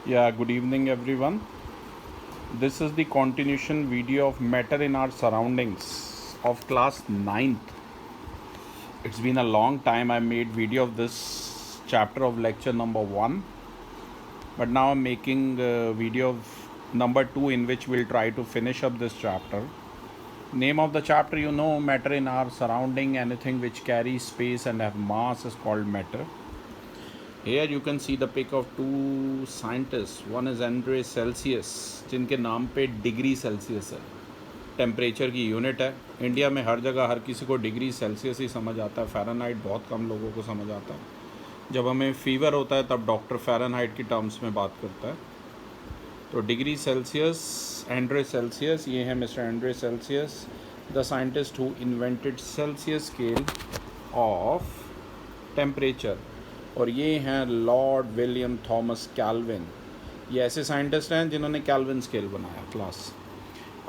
Yeah, good evening everyone. This is the continuation video of matter in our surroundings of class 9th. It's been a long time I made video of this chapter of lecture number 1, but now I'm making a video of number 2 in which we'll try to finish up this chapter. Name of the chapter, matter in our surrounding. Anything which carries space and have mass is called matter. Here you can see the pic of two scientists. One is Andre Celsius, जिनके नाम पे degree Celsius है, temperature की unit है. India में हर जगह हर किसी को डिग्री सेल्सियस ही समझ आता है. फ़ारेनहाइट बहुत कम लोगों को समझ आता है. जब हमें फीवर होता है तब डॉक्टर फ़ारेनहाइट की टर्म्स में बात करता है. तो डिग्री सेल्सियस, एंड्रे सेल्सियस, ये है mister Andre Celsius, the scientist who invented Celsius scale of temperature. और ये हैं लॉर्ड विलियम थॉमस कैल्विन. ये ऐसे साइंटिस्ट हैं जिन्होंने कैल्विन स्केल बनाया क्लास.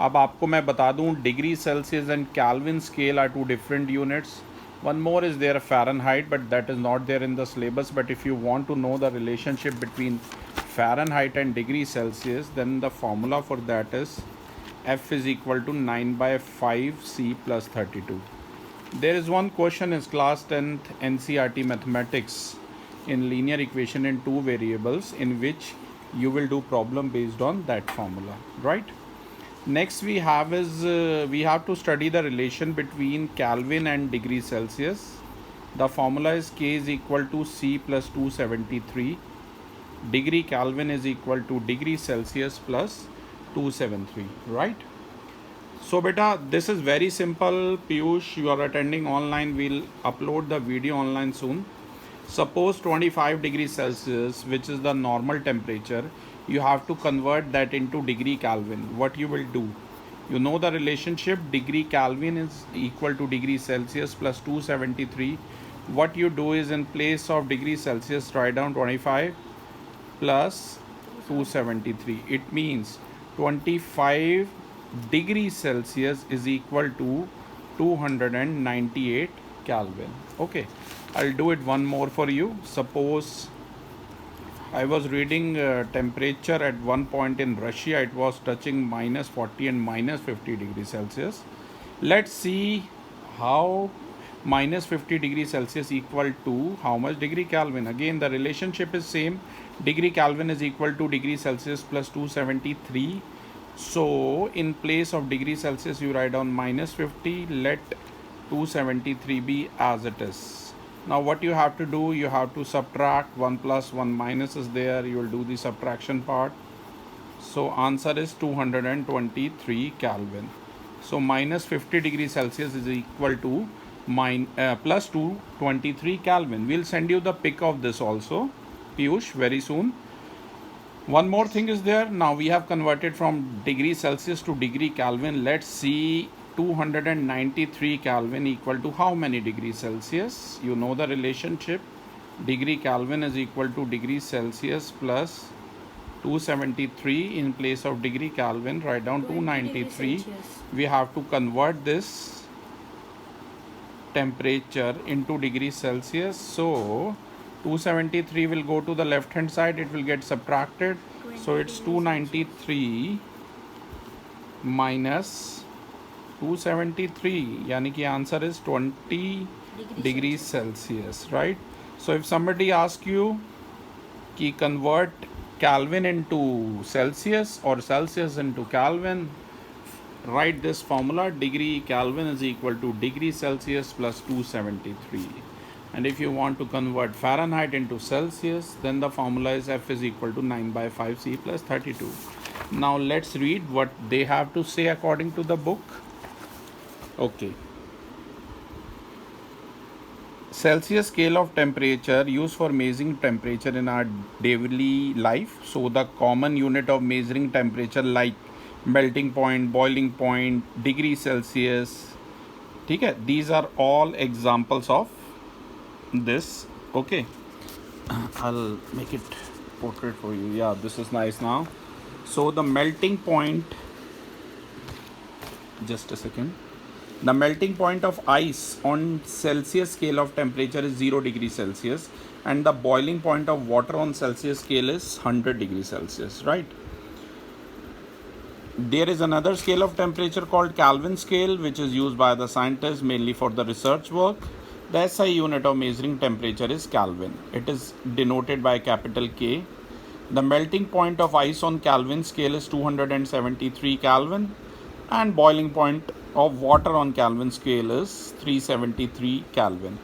अब आपको मैं बता दूं, degree Celsius and Kelvin scale are two different units. One more is there Fahrenheit, but that is not there in the syllabus. But if you want to know the relationship between Fahrenheit and degree Celsius, then the formula for that is F is equal to 9/5 C plus 32. There is one question in class 10th NCERT mathematics in linear equation in two variables, in which you will do problem based on that formula, right? Next we have we have to study the relation between Kelvin and degree Celsius. The formula is K is equal to C plus 273. Degree Kelvin is equal to degree Celsius plus 273, right? So beta, this is very simple. Piyush, you are attending online, we'll upload the video online soon. Suppose 25 degrees Celsius, which is the normal temperature, you have to convert that into degree Kelvin. What you will do? You know the relationship, degree Kelvin is equal to degree Celsius plus 273. What you do is, in place of degree Celsius, write down 25 plus 273. It means 25 degrees Celsius is equal to 298 Kelvin. Okay, I'll do it one more for you. Suppose I was reading temperature at one point in Russia, it was touching minus 40 and minus 50 degrees Celsius. Let's see how minus 50 degrees Celsius equal to how much degree Kelvin. Again, the relationship is same. Degree Kelvin is equal to degree Celsius plus 273. So in place of degree Celsius, you write down minus 50. Let 273 be as it is. Now what you have to do, you have to subtract 1 plus 1 minus is there. You will do the subtraction part. So answer is 223 Kelvin. So minus 50 degrees Celsius is equal to plus 223 Kelvin. We'll send you the pic of this also, Piyush, very soon. One more thing is there. Now we have converted from degree Celsius to degree Kelvin. Let's see, 293 Kelvin equal to how many degrees Celsius? You know the relationship. Degree Kelvin is equal to degree Celsius plus 273. In place of degree Kelvin, write down 293. We have to convert this temperature into degrees Celsius. So 273 will go to the left hand side, it will get subtracted. So it's 293 minus 273, yani ki answer is 20 degrees Celsius, right? So if somebody asks you ki convert Kelvin into Celsius or Celsius into Kelvin, write this formula, degree Kelvin is equal to degree Celsius plus 273. And if you want to convert Fahrenheit into Celsius, then the formula is F is equal to 9/5 C plus 32. Now let's read what they have to say according to the book. Okay. Celsius scale of temperature used for measuring temperature in our daily life. So the common unit of measuring temperature like melting point, boiling point, degree Celsius. Okay, these are all examples of this. Okay, I'll make it portrait for you. Yeah, this is nice now. So the melting point, just a second. The melting point of ice on Celsius scale of temperature is 0 degree Celsius, and the boiling point of water on Celsius scale is 100 degree Celsius, right? There is another scale of temperature called Kelvin scale, which is used by the scientists mainly for the research work. The SI unit of measuring temperature is Kelvin. It is denoted by capital K. The melting point of ice on Kelvin scale is 273 Kelvin, and boiling point of water on Kelvin scale is 373 Kelvin.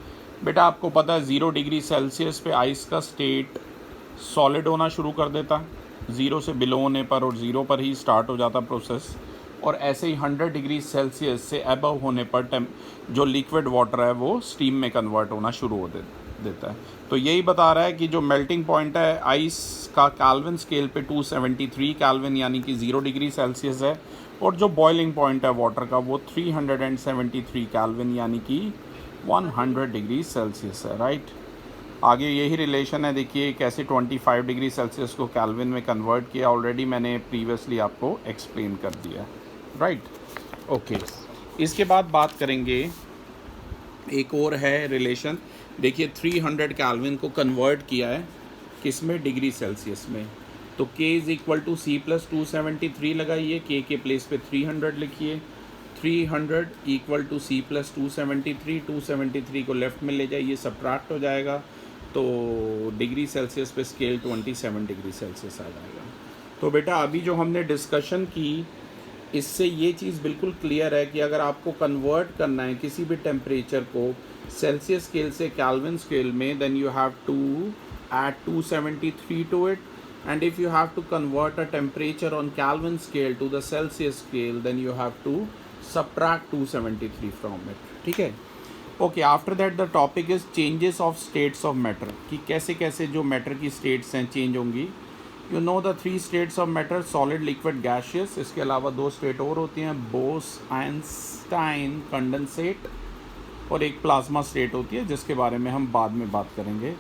बेटा आपको पता है 0 degree Celsius पे ice का state solid होना शुरू कर देता, 0 से बिलो होने पर और 0 पर ही स्टार्ट हो जाता प्रोसेस, और ऐसे ही 100 डिग्री सेल्सियस से अबव होने पर जो लिक्विड वाटर है वो स्टीम में कन्वर्ट होना शुरू हो देता है। तो यही बता रहा है कि जो मेल्टिंग पॉइंट है आइस का केल्विन स्केल पे 273 केल्विन यानी कि 0 डिग्री सेल्सियस है, और जो बॉइलिंग पॉइंट है वाटर का वो 373 केल्विन यानी कि 100 डिग्री सेल्सियस है, राइट। आगे यही रिलेशन है, देखिए कैसे 25 डिग्री सेल्सियस को केल्विन में कन्वर्ट किया, ऑलरेडी मैंने प्रीवियसली आपको एक्सप्लेन कर दिया, राइट। ओके, इसके बाद बात करेंगे एक और है रिलेशन। देखिए 300 केल्विन को कन्वर्ट किया है किस में, डिग्री सेल्सियस में, तो K is equal to C plus 273 लगाइए, K के प्लेस पे 300 लिखिए, 300 इक्वल टू C प्लस 273, 273 को लेफ्ट में ले जाइए, सब्ट्रैक्ट हो जाएगा, तो डिग्री सेल्सियस पे स्केल 27 डिग्री सेल्सियस आ जाएगा। तो बेटा अभी जो हमने डिस्कशन की इससे ये चीज़ बिल्कुल क्लियर है कि अगर आपको कन्वर्ट करना है किसी भी टेम्परेचर को सेल्सियस स्केल से केल्विन स्केल में, then you have to add 273 to it, and if you have to convert a temperature on Kelvin scale to the Celsius scale, then you have to subtract 273 from it, ठीक है। Okay, after that the topic is changes of states of matter, कि कैसे कैसे जो matter की states हैं change होंगी। You know the 3 states of matter, solid, liquid, gaseous. इसके अलावा 2 स्टेट और होती हैं, बोस-आइंस्टाइन कंडेंसेट, और एक प्लाज्मा स्टेट होती है जिसके बारे में हम बाद में बात करेंगे।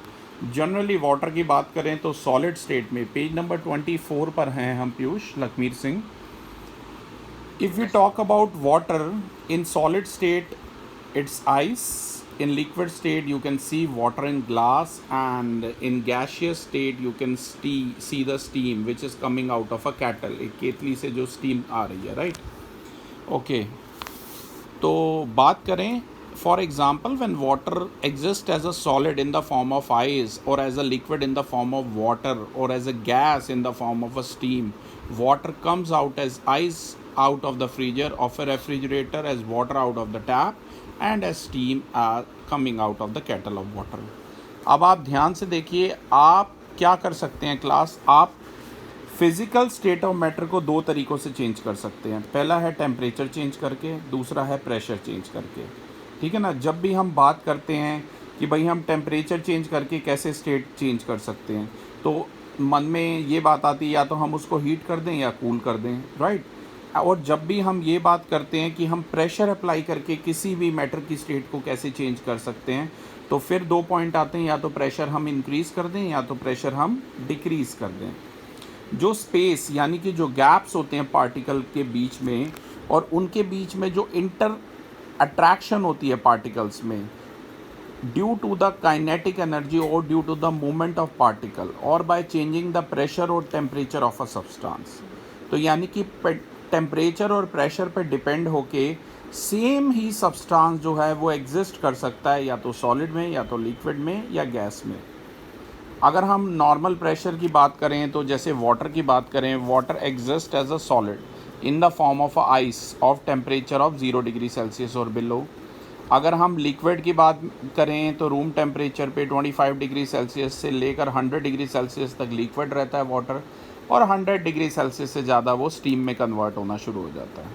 जनरली वाटर की बात करें तो सॉलिड स्टेट में पेज नंबर 24 पर हैं हम Piyush Lakhmir Singh. If you talk about water in solid state it's ice, in liquid state you can see water in glass, and in gaseous state you can see the steam which is coming out of a kettle, एक केतली से जो steam आ रही है, right? okay, तो बात करें for example when water exists as a solid in the form of ice, or as a liquid in the form of water, or as a gas in the form of a steam, water comes out as ice out of the freezer of a refrigerator, as water out of the tap, and as steam coming out of the kettle of water. अब आप ध्यान से देखिए, आप क्या कर सकते हैं क्लास, आप फिज़िकल स्टेट ऑफ मैटर को 2 तरीक़ों से चेंज कर सकते हैं। पहला है टेम्परेचर चेंज करके, दूसरा है प्रेशर चेंज करके, ठीक है ना। जब भी हम बात करते हैं कि भाई हम टेम्परेचर चेंज करके कैसे स्टेट चेंज कर सकते हैं, तो मन में ये बात आती है या तो हम उसको हीट कर दें या कूल कर दें, राइट। और जब भी हम ये बात करते हैं कि हम प्रेशर अप्लाई करके किसी भी मैटर की स्टेट को कैसे चेंज कर सकते हैं, तो फिर 2 पॉइंट आते हैं, या तो प्रेशर हम इंक्रीज़ कर दें या तो प्रेशर हम डिक्रीज़ कर दें। जो स्पेस यानी कि जो गैप्स होते हैं पार्टिकल के बीच में, और उनके बीच में जो इंटर अट्रैक्शन होती है पार्टिकल्स में, due to the kinetic energy और due to the movement of particle, और बाय चेंजिंग द प्रेशर और टेम्परेचर ऑफ अ सब्सटेंस। तो यानी कि टेम्परेचर और प्रेशर पे डिपेंड होके सेम ही सब्सटेंस जो है वो एग्जिस्ट कर सकता है, या तो सॉलिड में, या तो लिक्विड में, या गैस में। अगर हम नॉर्मल प्रेशर की बात करें तो जैसे वाटर की बात करें, water exist as a solid in the form of ice of temperature of 0 degree Celsius और बिलो। अगर हम लिक्विड की बात करें तो रूम टेम्परेचर पे 25 डिग्री सेल्सियस से लेकर 100 डिग्री सेल्सियस तक लिक्विड रहता है वाटर, और 100 डिग्री सेल्सियस से ज़्यादा वो स्टीम में कन्वर्ट होना शुरू हो जाता है।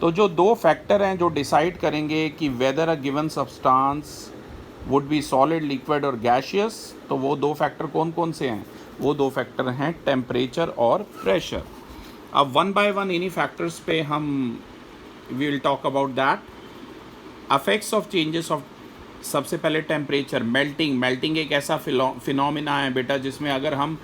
तो जो 2 फैक्टर हैं जो डिसाइड करेंगे कि weather a given substance would be solid, liquid और गैशियस, तो वो 2 फैक्टर कौन कौन से हैं? वो 2 फैक्टर हैं टेम्परेचर और प्रेशर। अब 1 बाय 1 इन्हीं फैक्टर्स पे हम we will talk about that. Affects of changes of, सबसे पहले टेम्परेचर, मेल्टिंग एक ऐसा फिनोमिना है बेटा जिसमें अगर हम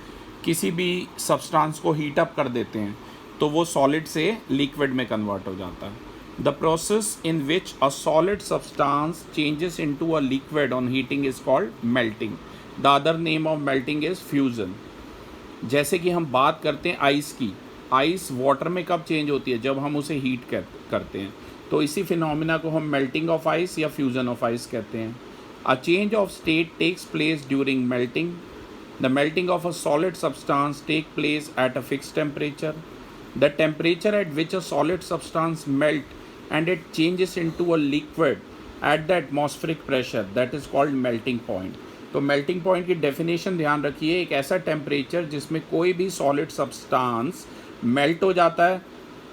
किसी भी सब्सटेंस को हीट अप कर देते हैं तो वो सॉलिड से लिक्विड में कन्वर्ट हो जाता है। The process in which a solid substance changes into a liquid on heating is called melting. The other name of melting is fusion. जैसे कि हम बात करते हैं आइस की, आइस वाटर में कब चेंज होती है? जब हम उसे हीट करते हैं। तो इसी फिनोमिना को हम मेल्टिंग ऑफ आइस या फ्यूजन ऑफ आइस कहते हैं। A change of state takes place during melting. The melting of a solid substance take place at a fixed temperature. The temperature at which a solid substance melt and it changes into a liquid at the atmospheric pressure, that is called melting point. तो melting point की definition ध्यान रखिए, एक ऐसा temperature जिसमें कोई भी solid substance melt हो जाता है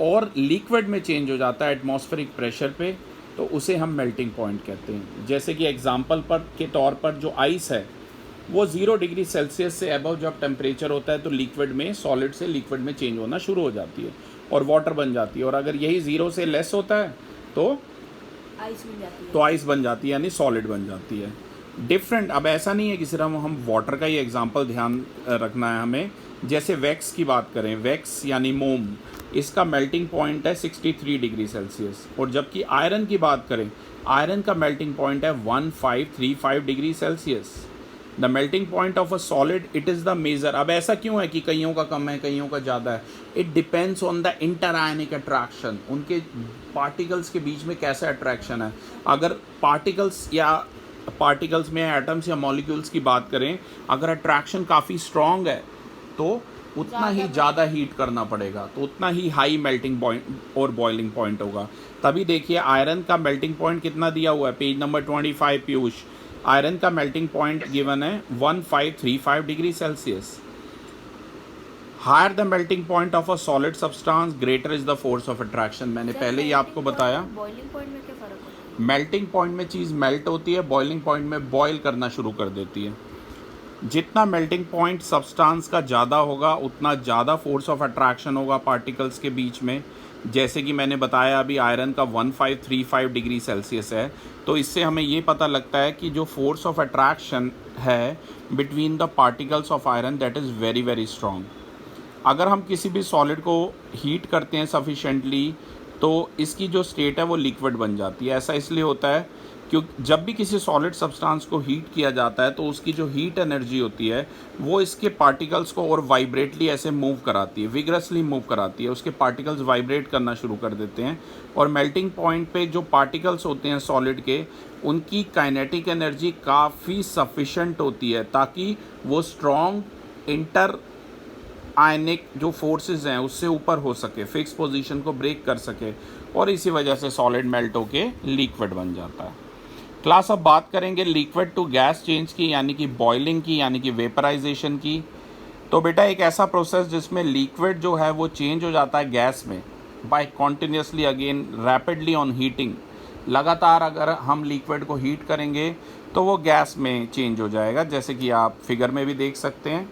और liquid में change हो जाता है atmospheric pressure पे, तो उसे हम melting point कहते हैं। जैसे कि example पर के तौर पर जो ice है वो 0 डिग्री सेल्सियस से अबव जब टेम्परेचर होता है तो लिक्विड में, सॉलिड से लिक्विड में चेंज होना शुरू हो जाती है और वाटर बन जाती है। और अगर यही 0 से लेस होता है तो आइस बन जाती है, तो आइस बन जाती है, यानी सॉलिड बन जाती है। डिफरेंट, अब ऐसा नहीं है कि सिर्फ हम वाटर का ही एग्जांपल ध्यान रखना है हमें। जैसे वैक्स की बात करें, वैक्स यानी मोम, इसका मेल्टिंग पॉइंट है 63 डिग्री सेल्सियस। और जबकि आयरन की बात करें, आयरन का मेल्टिंग पॉइंट है 1535 degree Celsius. The melting point of a solid, it is the measure. अब ऐसा क्यों है कि कईयों का कम है, कईयों का ज़्यादा है? It depends on the interionic attraction, उनके पार्टिकल्स के बीच में कैसा अट्रैक्शन है। अगर पार्टिकल्स में एटम्स या मॉलिक्यूल्स की बात करें, अगर अट्रैक्शन काफ़ी स्ट्रॉन्ग है तो उतना ही ज़्यादा हीट करना पड़ेगा, तो उतना ही हाई मेल्टिंग पॉइंट और बॉइलिंग पॉइंट होगा। तभी देखिए आयरन का मेल्टिंग पॉइंट कितना दिया हुआ है, पेज नंबर 25 पीयूष। आयरन का मेल्टिंग पॉइंट गिवन है 1535 degree Celsius. Higher the melting point of a solid substance, greater is the force of attraction. मैंने पहले ही आपको बताया। बॉइलिंग पॉइंट में क्या फर्क होता है? मेल्टिंग पॉइंट में चीज़ मेल्ट होती है, बॉइलिंग पॉइंट में बॉयल करना शुरू कर देती है। जितना मेल्टिंग पॉइंट सब्सटेंस का ज़्यादा होगा उतना ज़्यादा फोर्स ऑफ अट्रैक्शन होगा पार्टिकल्स के बीच में। जैसे कि मैंने बताया अभी आयरन का 1535 डिग्री सेल्सियस है, तो इससे हमें ये पता लगता है कि जो फोर्स ऑफ अट्रैक्शन है between the particles of iron, that is very very strong. अगर हम किसी भी सॉलिड को हीट करते हैं सफिशेंटली तो इसकी जो स्टेट है वो लिक्विड बन जाती है। ऐसा इसलिए होता है क्योंकि जब भी किसी सॉलिड सब्सटेंस को हीट किया जाता है तो उसकी जो हीट एनर्जी होती है वो इसके पार्टिकल्स को और वाइब्रेटली ऐसे मूव कराती है, विग्रसली मूव कराती है, उसके पार्टिकल्स वाइब्रेट करना शुरू कर देते हैं। और मेल्टिंग पॉइंट पे जो पार्टिकल्स होते हैं सॉलिड के, उनकी काइनेटिक एनर्जी काफ़ी सफिशेंट होती है ताकि वो स्ट्रॉन्ग इंटर आयनिक जो फोर्सेस हैं उससे ऊपर हो सके, फिक्स पोजीशन को ब्रेक कर सके, और इसी वजह से सॉलिड मेल्ट होके लिक्विड बन जाता है। क्लास अब बात करेंगे लिक्विड टू गैस चेंज की, यानी कि बॉइलिंग की, यानी कि वेपराइजेशन की। तो बेटा एक ऐसा प्रोसेस जिसमें लिक्विड जो है वो चेंज हो जाता है गैस में by continuously again rapidly on heating. लगातार अगर हम लिक्विड को हीट करेंगे तो वो गैस में चेंज हो जाएगा, जैसे कि आप फिगर में भी देख सकते हैं।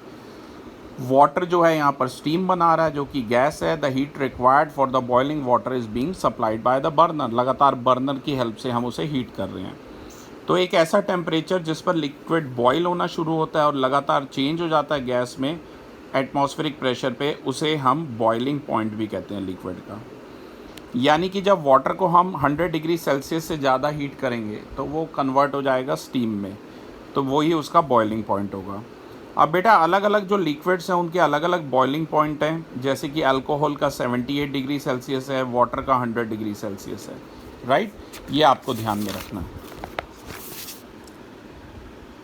वाटर जो है यहाँ पर स्टीम बना रहा है जो कि गैस है। The heat required for the boiling water is being supplied by the burner. लगातार बर्नर की हेल्प से हम उसे हीट कर रहे हैं। तो एक ऐसा टेम्परेचर जिस पर लिक्विड बॉयल होना शुरू होता है और लगातार चेंज हो जाता है गैस में एटमॉस्फेरिक प्रेशर पे, उसे हम बॉइलिंग पॉइंट भी कहते हैं लिक्विड का। यानी कि जब वाटर को हम 100 डिग्री सेल्सियस से ज़्यादा हीट करेंगे तो वो कन्वर्ट हो जाएगा स्टीम में, तो वही उसका बॉइलिंग पॉइंट होगा। अब बेटा अलग अलग जो लिक्विड्स हैं उनके अलग अलग बॉइलिंग पॉइंट हैं, जैसे कि अल्कोहल का 78 डिग्री सेल्सियस है, वाटर का 100 डिग्री सेल्सियस है, राइट। ये आपको ध्यान में रखना है।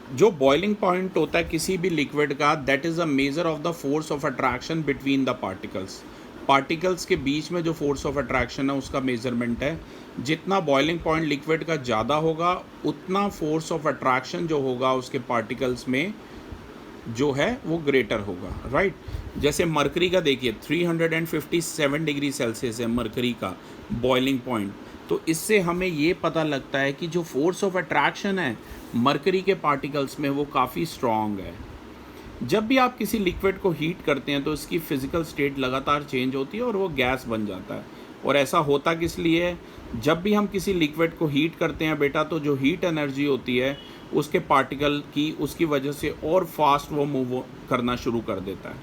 जो बॉइलिंग पॉइंट होता है किसी भी लिक्विड का, that is a measure of the force of attraction between the particles. Particles के बीच में जो फोर्स ऑफ अट्रैक्शन है उसका मेजरमेंट है। जितना बॉइलिंग पॉइंट लिक्विड का ज़्यादा होगा उतना फोर्स ऑफ अट्रैक्शन जो होगा उसके पार्टिकल्स में जो है वो ग्रेटर होगा, राइट। जैसे मरकरी का देखिए 357 डिग्री सेल्सियस है मरकरी का बॉइलिंग पॉइंट। तो इससे हमें ये पता लगता है कि जो फोर्स ऑफ अट्रैक्शन है मरकरी के पार्टिकल्स में वो काफ़ी स्ट्रॉन्ग है। जब भी आप किसी लिक्विड को हीट करते हैं तो इसकी फिजिकल स्टेट लगातार चेंज होती है और वो गैस बन जाता है। और ऐसा होता किस लिए है? जब भी हम किसी लिक्विड को हीट करते हैं बेटा तो जो हीट एनर्जी होती है उसके पार्टिकल की, उसकी वजह से और फास्ट वो मूव करना शुरू कर देता है।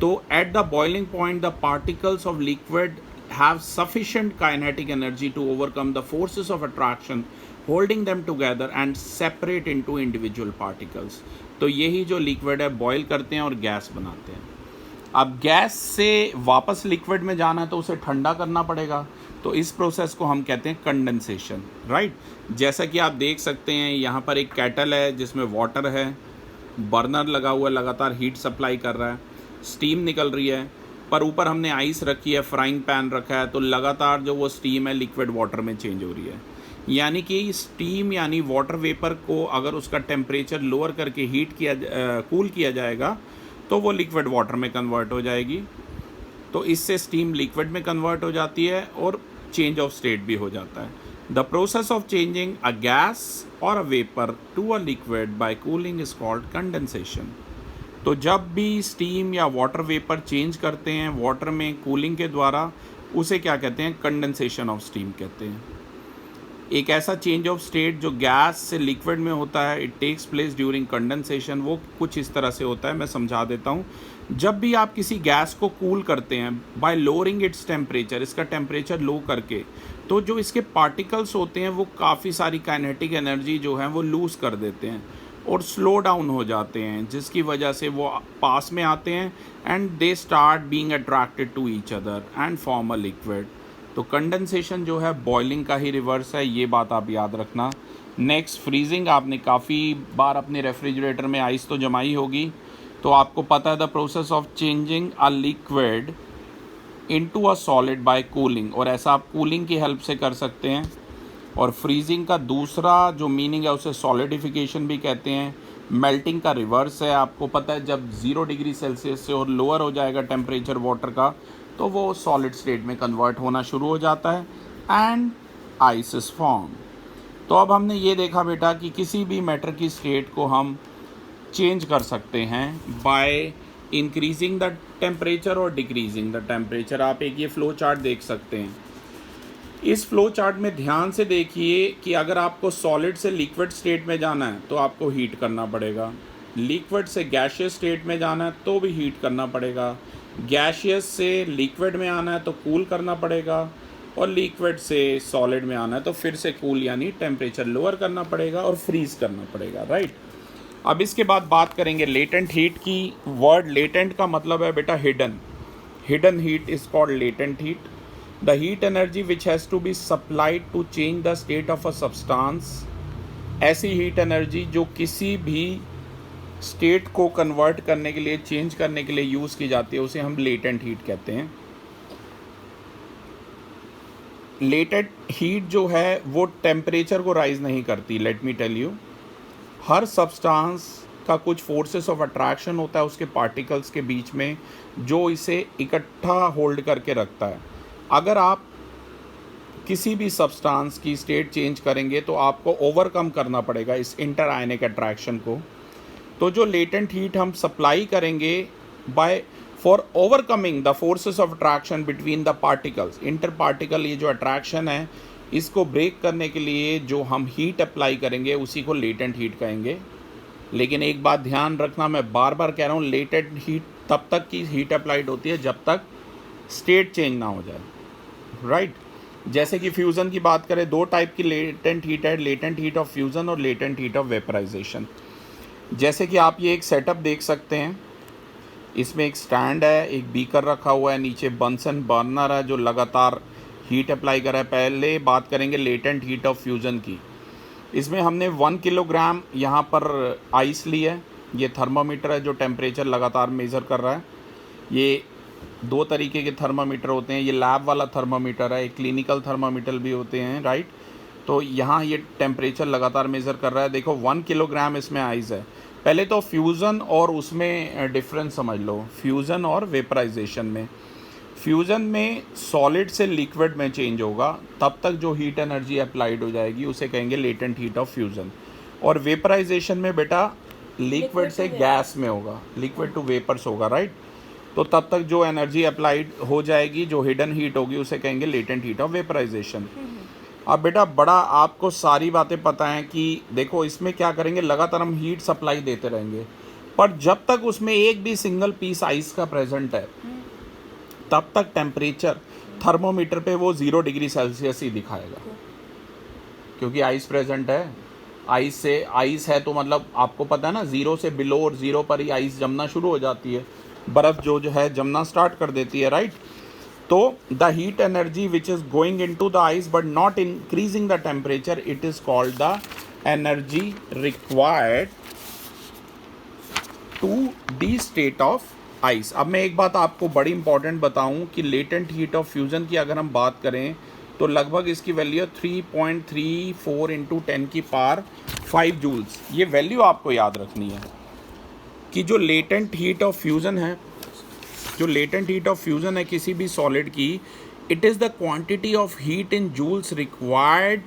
तो at the boiling point the particles of liquid have sufficient kinetic energy to overcome the forces of attraction holding them together and separate into individual particles. तो यही जो लिक्विड है बॉयल करते हैं और गैस बनाते हैं. अब गैस से वापस लिक्विड में जाना है तो उसे ठंडा करना पड़ेगा. तो इस प्रोसेस को हम कहते हैं कंडेंसेशन, राइट. जैसा कि आप देख सकते हैं यहाँ पर एक केटल है जिसमें वाटर है, बर्नर लगा हुआ है, लगातार हीट सप्लाई कर रहा है, स्टीम निकल रही है, पर ऊपर हमने आइस रखी है, फ्राइंग पैन रखा है, तो लगातार जो वो स्टीम है लिक्विड वाटर में चेंज हो रही है. यानी कि स्टीम यानी वाटर वेपर को अगर उसका टेम्परेचर लोअर करके कूल किया जाएगा तो वो लिक्विड वाटर में कन्वर्ट हो जाएगी. तो इससे स्टीम लिक्विड में कन्वर्ट हो जाती है और चेंज ऑफ स्टेट भी हो जाता है. The process of changing a gas or a vapour to a liquid by cooling is called condensation. तो जब भी स्टीम या वाटर वेपर चेंज करते हैं वाटर में कूलिंग के द्वारा, उसे क्या कहते हैं? कंडेंसेशन ऑफ स्टीम कहते हैं. एक ऐसा चेंज ऑफ स्टेट जो गैस से लिक्विड में होता है, it takes place during condensation. वो कुछ इस तरह से होता है, मैं समझा देता हूँ. जब भी आप किसी गैस को कूल करते हैं बाय लोअरिंग इट्स टेम्परेचर, इसका टेम्परेचर लो करके, तो जो इसके पार्टिकल्स होते हैं वो काफ़ी सारी काइनेटिक एनर्जी जो है वो लूज़ कर देते हैं और स्लो डाउन हो जाते हैं, जिसकी वजह से वो पास में आते हैं and they start being attracted to each other and form a liquid. तो कंडेंसेशन जो है बॉइलिंग का ही रिवर्स है, ये बात आप याद रखना. Next, freezing. आपने काफ़ी बार अपने रेफ्रिजरेटर में आइस तो जमाई होगी, तो आपको पता है the process of changing a liquid into a solid bye cooling, और ऐसा आप कूलिंग की हेल्प से कर सकते हैं. और फ्रीजिंग का दूसरा जो मीनिंग है उसे सॉलिडिफिकेशन भी कहते हैं. मेल्टिंग का रिवर्स है. आपको पता है जब 0 डिग्री सेल्सियस से और लोअर हो जाएगा टेम्परेचर वाटर का तो वो सॉलिड स्टेट में कन्वर्ट होना शुरू हो जाता है एंड आइस इज फॉर्म. तो अब हमने ये देखा बेटा कि किसी भी मैटर की स्टेट को हम चेंज कर सकते हैं बाय इंक्रीजिंग द टेम्परेचर और डिक्रीजिंग द टेम्परेचर. आप एक ये फ्लो चार्ट देख सकते हैं. इस फ्लो चार्ट में ध्यान से देखिए कि अगर आपको सॉलिड से लिक्विड स्टेट में जाना है तो आपको हीट करना पड़ेगा, लिक्विड से गैशियस स्टेट में जाना है तो भी हीट करना पड़ेगा, गैशियस से लिक्विड में आना है तो कूल करना पड़ेगा, और लिक्विड से सॉलिड में आना है तो फिर से कूल यानी टेम्परेचर लोअर करना पड़ेगा और फ्रीज करना पड़ेगा, राइट. अब इसके बाद बात करेंगे लेटेंट हीट की. वर्ड लेटेंट का मतलब है बेटा hidden. Hidden heat is called latent heat. The heat energy which has to be supplied to change the state of a substance. ऐसी हीट एनर्जी जो किसी भी स्टेट को कन्वर्ट करने के लिए, चेंज करने के लिए यूज़ की जाती है, उसे हम लेटेंट हीट कहते हैं. लेटेंट हीट जो है वो टेम्परेचर को राइज नहीं करती. लेट मी टेल यू, हर सब्सटेंस का कुछ फोर्सेस ऑफ अट्रैक्शन होता है उसके पार्टिकल्स के बीच में जो इसे इकट्ठा होल्ड करके रखता है. अगर आप किसी भी सब्सटेंस की स्टेट चेंज करेंगे तो आपको ओवरकम करना पड़ेगा इस इंटर आयनिक अट्रैक्शन को. तो जो लेटेंट हीट हम सप्लाई करेंगे by for overcoming the forces of attraction between the particles, inter particle ये जो अट्रैक्शन है इसको ब्रेक करने के लिए जो हम हीट अप्लाई करेंगे उसी को लेटेंट हीट कहेंगे. लेकिन एक बात ध्यान रखना, मैं बार बार कह रहा हूँ, लेटेंट हीट तब तक की हीट अप्लाइड होती है जब तक स्टेट चेंज ना हो जाए, राइट. जैसे कि फ्यूज़न की बात करें, 2 टाइप की लेटेंट हीट है, लेटेंट हीट ऑफ फ्यूज़न और लेटेंट हीट ऑफ वेपराइजेशन. जैसे कि आप ये एक सेटअप देख सकते हैं, इसमें एक स्टैंड है, एक बीकर रखा हुआ है, नीचे बंसन बर्नर है जो लगातार हीट अप्लाई कर रहा है. पहले बात करेंगे लेटेंट हीट ऑफ फ्यूज़न की. इसमें हमने 1 किलोग्राम यहाँ पर आइस ली है. ये थर्मामीटर है जो टेम्परेचर लगातार मेज़र कर रहा है. ये 2 तरीके के थर्मामीटर होते हैं. ये लैब वाला थर्मामीटर है, एक क्लिनिकल थर्मामीटर भी होते हैं, राइट. तो यहाँ ये टेम्परेचर लगातार मेज़र कर रहा है. देखो 1 किलोग्राम इसमें आइस है. पहले तो फ्यूज़न और उसमें डिफरेंस समझ लो, फ्यूज़न और वेपराइजेशन में. फ्यूज़न में सॉलिड से लिक्विड में चेंज होगा, तब तक जो हीट एनर्जी अप्लाइड हो जाएगी उसे कहेंगे लेटेंट हीट ऑफ फ्यूज़न. और वेपराइजेशन में बेटा लिक्विड से गैस में होगा, लिक्विड टू वेपर्स होगा, राइट. तो तब तक जो एनर्जी अप्लाइड हो जाएगी, जो हिडन हीट होगी, उसे कहेंगे लेटेंट हीट ऑफ वेपराइजेशन. अब बेटा बड़ा आपको सारी बातें पता हैं कि देखो इसमें क्या करेंगे, लगातार हम हीट सप्लाई देते रहेंगे, पर जब तक उसमें एक भी सिंगल पीस आइस का प्रेजेंट है तब तक टेम्परेचर थर्मोमीटर पे वो 0 डिग्री सेल्सियस ही दिखाएगा, क्योंकि आइस प्रेजेंट है। आइस है तो मतलब आपको पता है ना, 0 से बिलो और 0 पर ही आइस जमना शुरू हो जाती है, बर्फ़ जो है जमना स्टार्ट कर देती है, राइट। तो the heat energy which is going into the ice but not increasing the temperature, it is called the energy required to the state of ice. अब मैं एक बात आपको बड़ी इंपॉर्टेंट बताऊं कि लेटेंट हीट ऑफ फ्यूज़न की अगर हम बात करें तो लगभग इसकी वैल्यू 3.34 इंटू 10 की पावर 5 जूल्स। ये वैल्यू आपको याद रखनी है कि जो लेटेंट हीट ऑफ फ्यूज़न है, जो लेटेंट हीट ऑफ फ्यूज़न है किसी भी सॉलिड की, it is the quantity of heat in joules required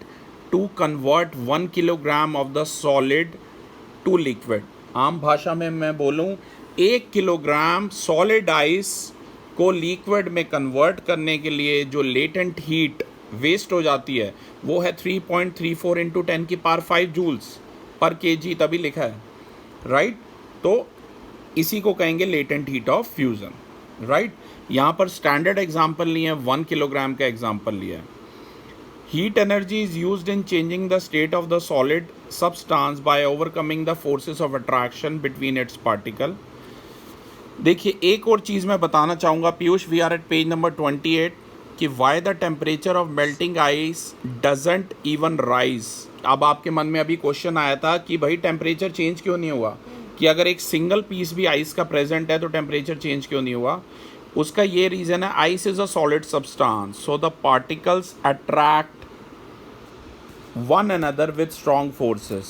to convert 1 kilogram of the solid to liquid. आम भाषा में मैं बोलूँ, 1 किलोग्राम सॉलिड आइस को लिक्विड में कन्वर्ट करने के लिए जो लेटेंट हीट वेस्ट हो जाती है वो है 3.34 इंटू 10 की पावर 5 जूल्स पर केजी, तभी लिखा है, राइट। तो इसी को कहेंगे latent heat of fusion, right. यहाँ पर स्टैंडर्ड एग्जाम्पल लिया है, 1 किलोग्राम का एग्जाम्पल लिया है। Heat energy is used in changing the state of the solid substance by overcoming the forces of attraction between its particle. देखिए एक और चीज़ मैं बताना चाहूँगा Piyush, we are at page number 28 कि why the temperature of melting ice doesn't even rise. अब आपके मन में अभी क्वेश्चन आया था कि भाई टेम्परेचर चेंज क्यों नहीं हुआ, कि अगर एक सिंगल पीस भी आइस का प्रेजेंट है तो टेम्परेचर चेंज क्यों नहीं हुआ। उसका ये रीज़न है, ice is a solid substance, so the particles attract one another with strong forces.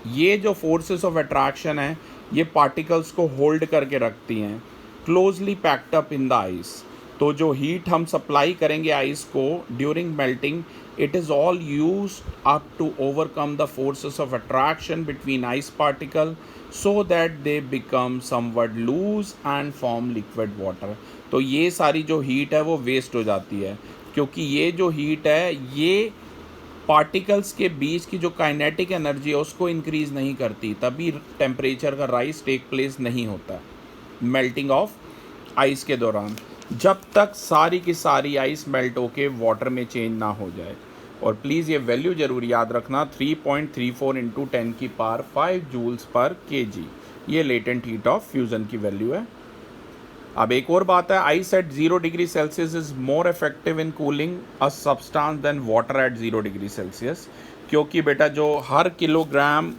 ये जो फोर्सेस ऑफ अट्रैक्शन है ये पार्टिकल्स को होल्ड करके रखती हैं, closely packed up in the ice. तो जो हीट हम सप्लाई करेंगे आइस को during melting, it is all use up to overcome the forces of attraction between ice particle so that they become somewhat loose and form liquid water. तो ये सारी जो heat है वो वेस्ट हो जाती है, क्योंकि ये जो हीट है ये पार्टिकल्स के बीच की जो काइनेटिक एनर्जी है उसको इंक्रीज़ नहीं करती, तभी टेम्परेचर का राइज टेक प्लेस नहीं होता मेल्टिंग ऑफ आइस के दौरान, जब तक सारी की सारी आइस मेल्ट होके वाटर में चेंज ना हो जाए। और प्लीज़ ये वैल्यू ज़रूर याद रखना, 3.34 इंटू 10 की पावर 5 जूल्स पर केजी, ये लेटेंट हीट ऑफ फ्यूज़न की वैल्यू है। अब एक और बात है, ice at 0 degree Celsius is more effective in cooling a substance than water at 0 degree Celsius, क्योंकि बेटा जो हर किलोग्राम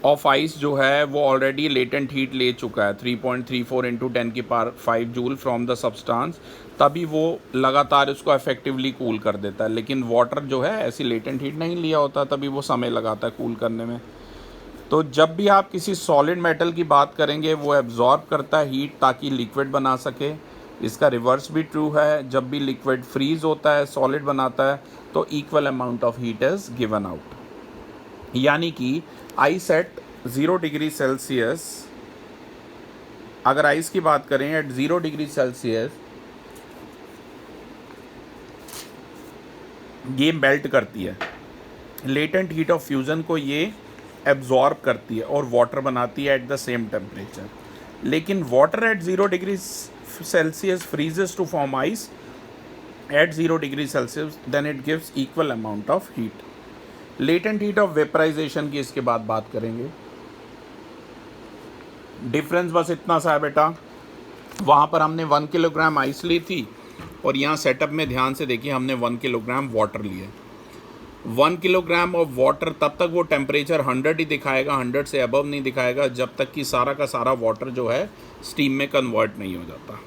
ऑफ आइस जो है वो ऑलरेडी लेटेंट हीट ले चुका है 3.34 इंटू 10 की power 5 joule from the substance, तभी वो लगातार उसको इफेक्टिवली कूल कर देता है। लेकिन वाटर जो है ऐसी लेटेंट हीट नहीं लिया होता, तभी वो समय लगाता है कूल करने में। तो जब भी आप किसी सॉलिड मेटल की बात करेंगे वो एब्जॉर्ब करता है हीट ताकि लिक्विड बना सके। इसका रिवर्स भी ट्रू है, जब भी लिक्विड फ्रीज होता है सॉलिड बनाता है तो equal amount of heat is given out. यानी कि आइस एट 0 डिग्री सेल्सियस, अगर आइस की बात करें एट 0 डिग्री सेल्सियस ये मेल्ट करती है, लेटेंट हीट ऑफ फ्यूज़न को ये एब्जॉर्ब करती है और वाटर बनाती है एट द सेम टेम्परेचर। लेकिन water at 0 degree Celsius freezes to form ice at 0 degree Celsius, then it gives equal amount of heat. Latent heat of vaporisation की इसके बाद बात करेंगे। डिफरेंस बस इतना सा है बेटा, वहाँ पर हमने 1 किलोग्राम आइस ली थी और यहाँ सेटअप में ध्यान से देखिए हमने 1 किलोग्राम वाटर लिए। 1 किलोग्राम ऑफ वाटर, तब तक वो टेम्परेचर 100 ही दिखाएगा, 100 से अबव नहीं दिखाएगा जब तक कि सारा का सारा वाटर जो है स्टीम में कन्वर्ट नहीं हो जाता।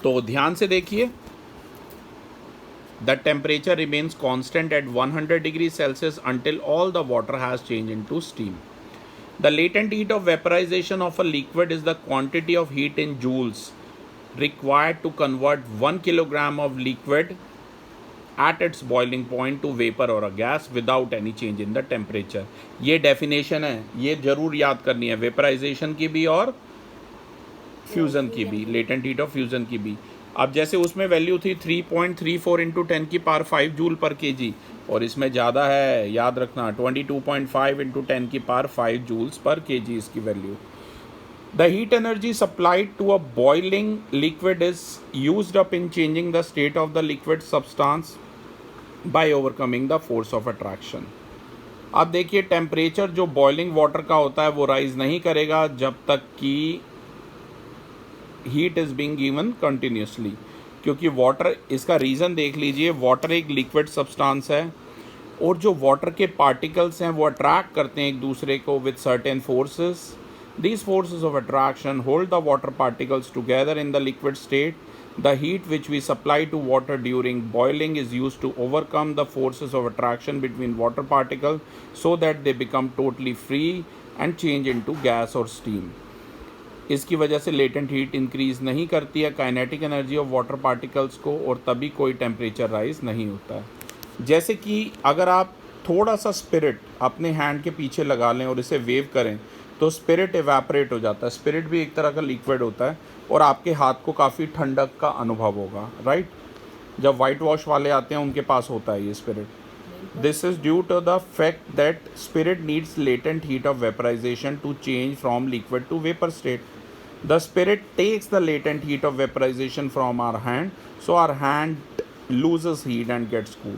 तो ध्यान से देखिए, the temperature remains constant at 100 degree Celsius until all the water has changed into steam. The latent heat of vaporization of a liquid is the quantity of heat in joules required to convert 1 kilogram of liquid at its boiling point to vapor or a gas without any change in the temperature. ये definition है, ये जरूर याद करनी है, vaporisation की भी और फ्यूज़न की भी, लेटेंट हीट ऑफ फ्यूज़न की भी। अब जैसे उसमें वैल्यू थी 3.34 इंटू 10 की पावर 5 जूल पर केजी, और इसमें ज़्यादा है, याद रखना 22.5 इंटू 10 की पावर 5 जूल्स पर केजी इसकी value. The heat energy supplied to a boiling liquid is used up in changing the state of the liquid substance by overcoming the force of attraction. अब देखिए temperature जो boiling water का होता है वो rise नहीं करेगा जब तक कि heat is being given continuously, क्योंकि वाटर, इसका रीज़न देख लीजिए, वाटर एक लिक्विड सब्सटेंस है और जो वाटर के पार्टिकल्स हैं वो अट्रैक्ट करते हैं एक दूसरे को with certain forces. These forces of attraction hold the water particles together in the liquid state. The heat which we supply to water during boiling is used to overcome the forces of attraction between water particles so that they become totally free and change into gas or steam. इसकी वजह से latent heat increase नहीं करती है kinetic energy of water particles को और तभी कोई टेम्परेचर राइज नहीं होता है. जैसे कि अगर आप थोड़ा सा स्पिरिट अपने हैंड के पीछे लगा लें और इसे वेव करें तो स्पिरिट एवेपोरेट हो जाता है. स्पिरिट भी एक तरह का लिक्विड होता है और आपके हाथ को काफ़ी ठंडक का अनुभव होगा, राइट. जब वाइट वॉश वाले आते हैं उनके पास होता है ये spirit. This is due to the fact that spirit needs latent heat of vaporisation to change from liquid to vapour state. The spirit takes the latent heat of vaporisation from our hand, so our hand loses heat and gets cool.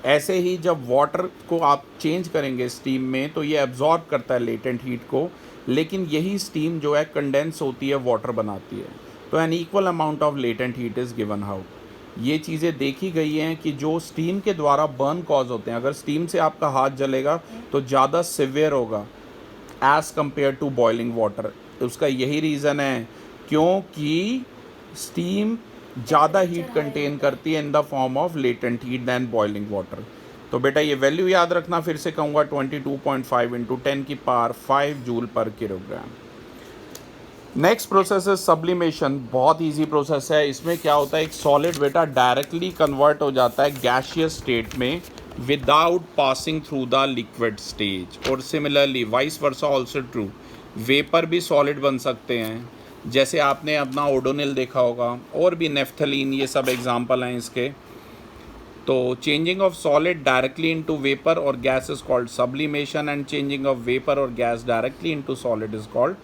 ऐसे ही जब water को आप change करेंगे steam में तो ये absorb करता है लेटेंट हीट को, लेकिन यही स्टीम जो है कंडेंस होती है, वाटर बनाती है. तो an equal amount of latent heat is given out. ये चीज़ें देखी गई हैं कि जो स्टीम के द्वारा बर्न कॉज होते हैं, अगर स्टीम से आपका हाथ जलेगा तो ज़्यादा सिवियर होगा as compare to boiling water. उसका यही रीज़न है क्योंकि स्टीम ज़्यादा हीट कंटेन करती है in the form of latent heat than boiling water. तो बेटा ये वैल्यू याद रखना, फिर से कहूँगा 22.5 इंटू 10 की पावर 5 जूल पर किलोग्राम. नेक्स्ट प्रोसेस है सब्लिमेशन. बहुत इजी प्रोसेस है. इसमें क्या होता है, एक सॉलिड बेटा डायरेक्टली कन्वर्ट हो जाता है गैसियस स्टेट में without passing through the liquid stage. और similarly vice versa also true, vapour भी सॉलिड बन सकते हैं. जैसे आपने अपना ओडोनिल देखा होगा और भी नेफ्थलीन, ये सब एग्जांपल हैं इसके. तो changing of solid directly into vapour or gas is called sublimation and changing of vapour or gas directly into solid is called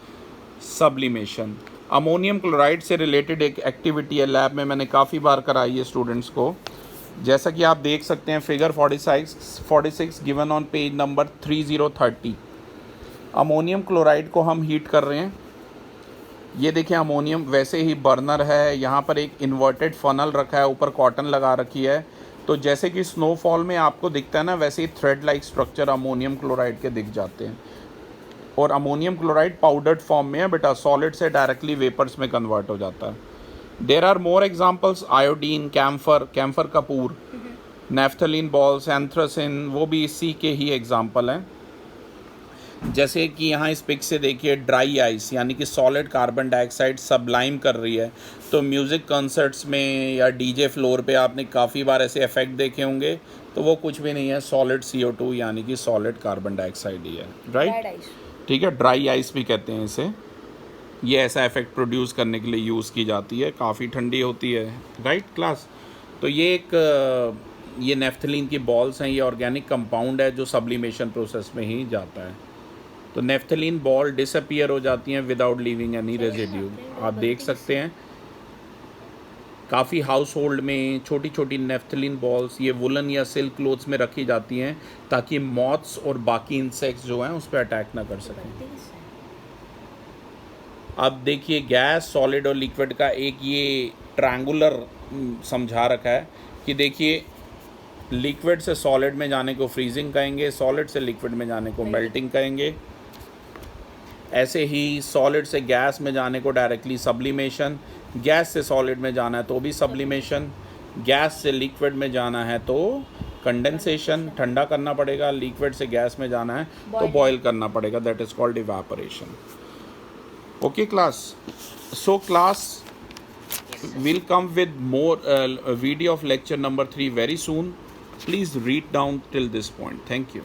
sublimation. Ammonium chloride से रिलेटेड एक एक्टिविटी है, लैब में मैंने काफ़ी बार कराई है स्टूडेंट्स को. जैसा कि आप देख सकते हैं figure 46 given on page number 3030. Ammonium chloride को हम हीट कर रहे हैं. ये देखिए अमोनियम वैसे ही बर्नर है, यहाँ पर एक इन्वर्टेड फनल रखा है, ऊपर कॉटन लगा रखी है. तो जैसे कि स्नोफॉल में आपको दिखता है ना, वैसे ही thread like structure ammonium chloride के दिख जाते हैं. और अमोनियम क्लोराइड पाउडर्ड फॉर्म में है बेटा, सॉलिड से डायरेक्टली वेपर्स में कन्वर्ट हो जाता है. There are more examples, iodine, camphor कपूर, नेफ्थलीन बॉल्स, एंथ्रासिन, वो भी इसी के ही एग्जाम्पल हैं. जैसे कि यहाँ इस पिक से देखिए ड्राई आइस यानी कि सॉलिड कार्बन डाइऑक्साइड सब्लाइम कर रही है. तो म्यूज़िक कॉन्सर्ट्स में या डीजे फ्लोर पे आपने काफ़ी बार ऐसे इफेक्ट देखे होंगे. तो वो कुछ भी नहीं है, सॉलिड CO2 यानी कि सॉलिड कार्बन डाइऑक्साइड ही है, राइट. ठीक है, ड्राई आइस भी कहते हैं इसे. ये ऐसा इफेक्ट प्रोड्यूस करने के लिए यूज़ की जाती है, काफ़ी ठंडी होती है, राइट क्लास. तो ये नेफ्थलीन की बॉल्स हैं, ये ऑर्गेनिक कंपाउंड है जो सब्लिमेशन प्रोसेस में ही जाता है. तो नेफ्थलीन बॉल डिसअपियर हो जाती हैं विदाउट लीविंग एनी रेजिड्यू. आप देख सकते हैं काफ़ी हाउस होल्ड में छोटी छोटी नेफ्थलीन बॉल्स ये वुलन या सिल्क क्लोथ्स में रखी जाती हैं ताकि मॉथ्स और बाकी इंसेक्ट्स जो हैं उस पर अटैक ना कर सकें. अब देखिए गैस, सॉलिड और लिक्विड का एक ये ट्रायंगुलर समझा रखा है कि देखिए लिक्विड से सॉलिड में जाने को फ्रीजिंग कहेंगे, सॉलिड से लिक्विड में जाने को मेल्टिंग कहेंगे. ऐसे ही सॉलिड से गैस में जाने को डायरेक्टली सब्लिमेशन, गैस से सॉलिड में जाना है तो भी सब्लिमेशन, गैस से लिक्विड में जाना है तो कंडेंसेशन, ठंडा करना पड़ेगा. लिक्विड से गैस में जाना है तो बॉयल करना पड़ेगा, that is called evaporation. Okay class. So class we'll come with more video of lecture number 3 very soon. Please read down till this point. Thank you.